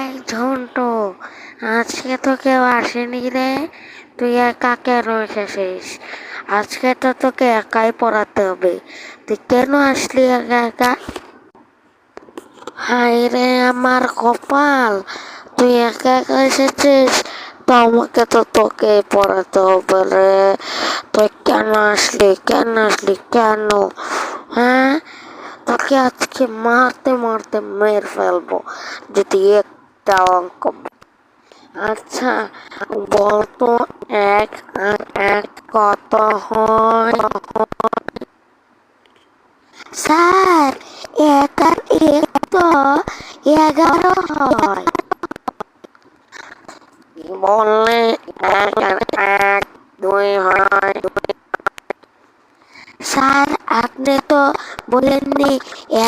এই ঝন্টু, আজকে তো কেউ আসেনি রে। তুই একা কেন এসেছিস? আজকে তো তোকে একাই পড়াতে হবে। তুই কেন আসলি একা একা? হায় রে আমার কপাল, তুই একা একা এসেছিস। তো আমাকে তো তোকে পড়াতে হবে রে। তুই কেন আসলি, কেন আসলি, কেন? হ্যাঁ, তোকে আজকে মারতে মারতে মেরে ফেলবো যদি একটা অঙ্ক। আচ্ছা, বলতো, এক আর এক কত হয়? স্যার, এক আর এক তো 11 হয়। কি বললে? এক আর এক 2 হয়। স্যার, আপনি তো বলেননি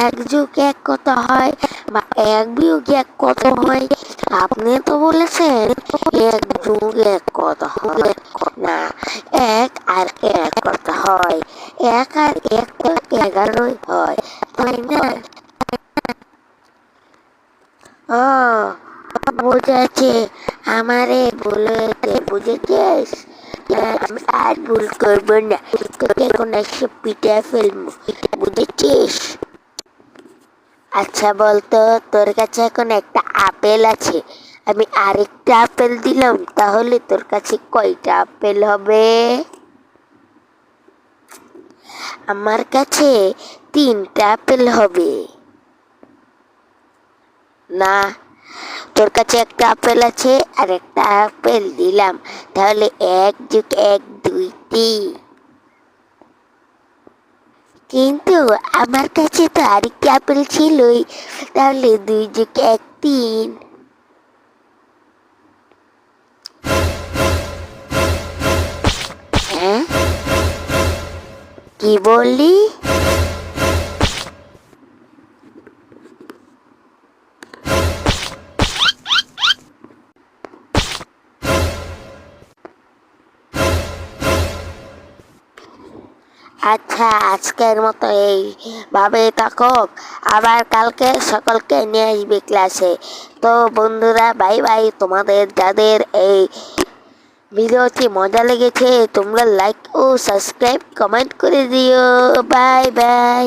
এক যোগ এক কত হয় বা এক বিয়োগ এক কত হয়। আপনি তো বলেছেন এক যোগ এক কত হয়। না, এক আর এক কত হয়? এক আর এক তো 11 হয়, তাই না? ও, বুঝেছি। আমারে ভুল হয়েছে, বুঝেছিস? আমি আর ভুল করবো না। তোকে এখন এসে পিঠে ফেলবো, বুঝেছিস? আচ্ছা বলতো, তোর কাছে এখন একটা আপেল আছে, আমি আরেকটা আপেল দিলাম, তাহলে তোর কাছে কয়টা আপেল হবে? আমার কাছে 3টা আপেল হবে। না, তোর কাছে একটা আপেল আছে আর একটা আপেল দিলাম, তাহলে এক যোগ এক 2টি। কিন্তু আমার কাছে তো আরেকটা আপেল ছিলই, তাহলে 2 যোগ এক 3। হ্যাঁ, কি বললি? আচ্ছা, আজকের মতো এইভাবে থাকুক, আবার কালকে সকলকে নিয়ে আসবি ক্লাসে। তো বন্ধুরা, বাই বাই। তোমাদের যাদের এই ভিডিওটি মজা লেগেছে তোমরা লাইক ও সাবস্ক্রাইব কমেন্ট করে দিও। Bye bye.